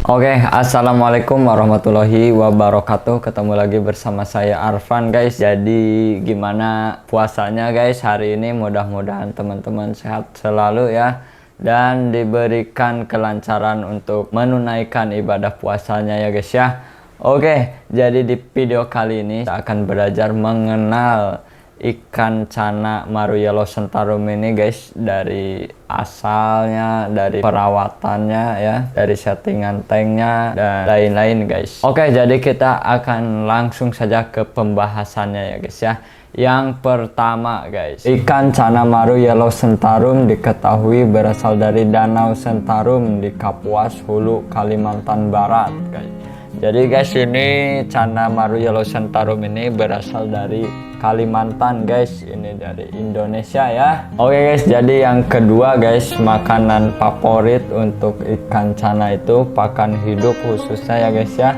Oke, assalamualaikum warahmatullahi wabarakatuh. Ketemu lagi bersama saya Arfan, guys. Jadi gimana puasanya, guys, hari ini? Mudah-mudahan teman-teman sehat selalu ya, dan diberikan kelancaran untuk menunaikan ibadah puasanya ya, guys ya. Oke, jadi di video kali ini kita akan belajar mengenal ikan cana maru yellow sentarum ini, guys, dari asalnya, dari perawatannya ya, dari settingan tanknya dan lain-lain, guys. Oke, jadi kita akan langsung saja ke pembahasannya ya, guys ya. Yang pertama, guys, ikan cana maru yellow sentarum diketahui berasal dari Danau Sentarum di Kapuas Hulu, Kalimantan Barat, guys. Jadi guys, ini cana maru yellow sentarum ini berasal dari Kalimantan, guys. Ini dari Indonesia ya. Oke guys, jadi yang kedua, guys, makanan favorit untuk ikan cana itu pakan hidup khususnya ya, guys ya.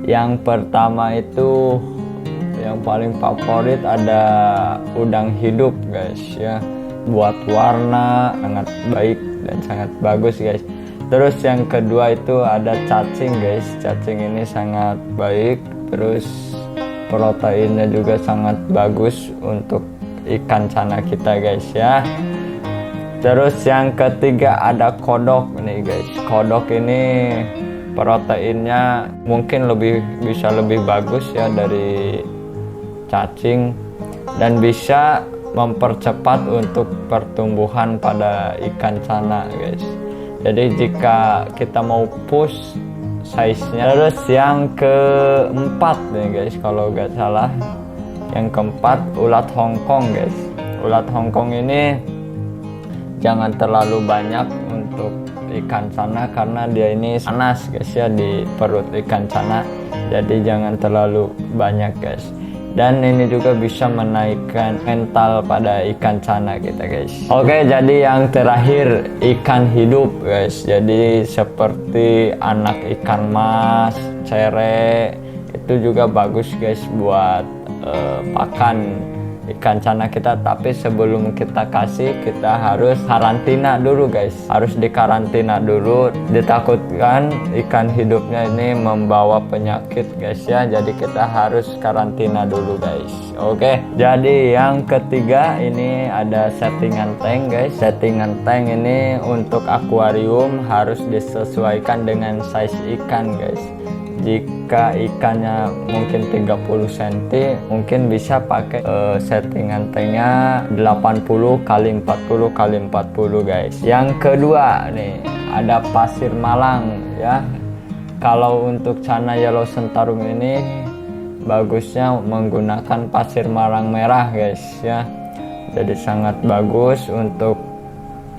Yang pertama itu yang paling favorit ada udang hidup, guys ya. Buat warna sangat baik dan sangat bagus, guys. Terus yang kedua itu ada cacing, guys. Cacing ini sangat baik, terus proteinnya juga sangat bagus untuk ikan cana kita, guys ya. Terus yang ketiga ada kodok nih, guys. Kodok ini proteinnya mungkin bisa lebih bagus ya dari cacing, dan bisa mempercepat untuk pertumbuhan pada ikan cana, guys. Jadi jika kita mau push size-nya. Terus yang keempat nih, guys, kalau nggak salah, yang keempat ulat Hongkong, guys. Ulat Hongkong ini jangan terlalu banyak untuk ikan cana karena dia ini panas, guys ya, di perut ikan cana. Jadi jangan terlalu banyak, guys. Dan ini juga bisa menaikkan mental pada ikan cana kita, guys. Oke, jadi yang terakhir ikan hidup, guys. Jadi seperti anak ikan mas, cere, itu juga bagus, guys, buat pakan ikan cana kita. Tapi sebelum kita kasih, kita harus karantina dulu, guys. Harus dikarantina dulu. Ditakutkan ikan hidupnya ini membawa penyakit, guys ya. Jadi kita harus karantina dulu, guys. Oke, jadi yang ketiga ini ada settingan tank, guys. Settingan tank ini untuk akuarium harus disesuaikan dengan size ikan, guys. Jika ikannya mungkin 30 cm, mungkin bisa pakai settingan tanknya 80 x 40 x 40, guys. Yang kedua nih ada pasir malang ya. Kalau untuk cana yellow sentarum ini bagusnya menggunakan pasir malang merah, guys ya. Jadi sangat bagus untuk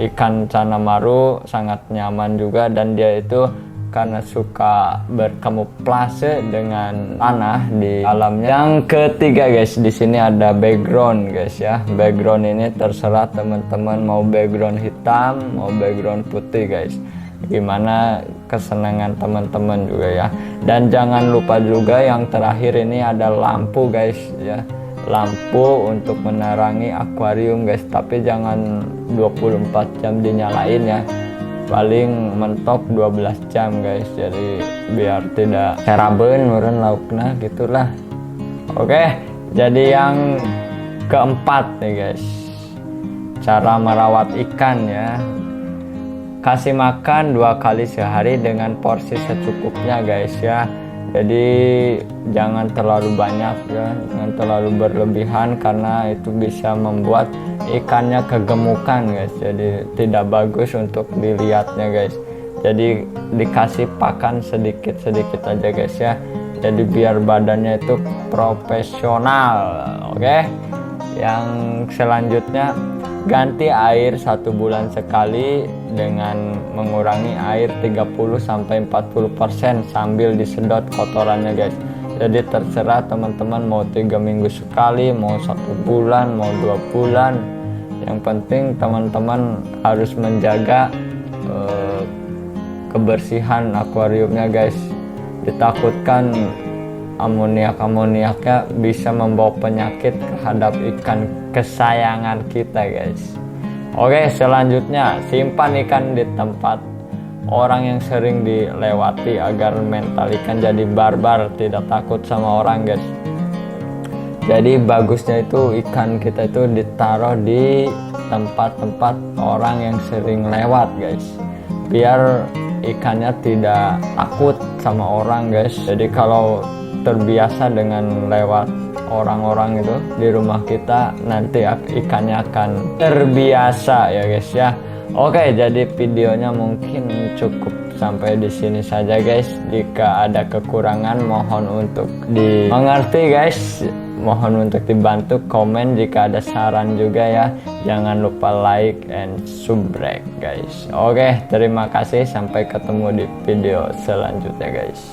ikan cana maru, sangat nyaman juga, dan dia itu karena suka berkamuflase dengan tanah di alamnya. Yang ketiga, guys, di sini ada background, guys ya. Background ini terserah teman-teman mau background hitam, mau background putih, guys. Gimana kesenangan teman-teman juga ya. Dan jangan lupa juga yang terakhir ini ada lampu, guys ya. Lampu untuk menerangi akuarium, guys. Tapi jangan 24 jam dinyalain ya. Paling mentok 12 jam, guys. Jadi biar tidak seraben meureun laukna gitulah. Oke, jadi yang keempat nih, guys, cara merawat ikan ya. Kasih makan 2 kali sehari dengan porsi secukupnya, guys ya. Jadi jangan terlalu banyak ya, jangan terlalu berlebihan karena itu bisa membuat ikannya kegemukan, guys. Jadi tidak bagus untuk dilihatnya, guys. Jadi dikasih pakan sedikit-sedikit aja, guys ya. Jadi biar badannya itu profesional. Oke. Yang selanjutnya ganti air 1 bulan sekali dengan mengurangi air 30-40% sambil disedot kotorannya, guys. Jadi terserah teman-teman mau 3 minggu sekali, mau 1 bulan, mau 2 bulan. Yang penting teman-teman harus menjaga kebersihan akuariumnya, guys. Ditakutkan amoniaknya bisa membawa penyakit terhadap ikan kesayangan kita, guys. Oke, selanjutnya simpan ikan di tempat orang yang sering dilewati agar mental ikan jadi barbar, tidak takut sama orang guys. Jadi bagusnya itu ikan kita itu ditaruh di tempat-tempat orang yang sering lewat guys, biar ikannya tidak takut sama orang guys. Jadi kalau terbiasa dengan lewat orang-orang itu di rumah kita, nanti ikannya akan terbiasa ya guys ya. Oke, jadi videonya mungkin cukup sampai di sini saja guys. Jika ada kekurangan mohon untuk dimengerti guys. Mohon untuk dibantu komen, jika ada saran juga ya. Jangan lupa like and subscribe guys. Oke, terima kasih, sampai ketemu di video selanjutnya guys.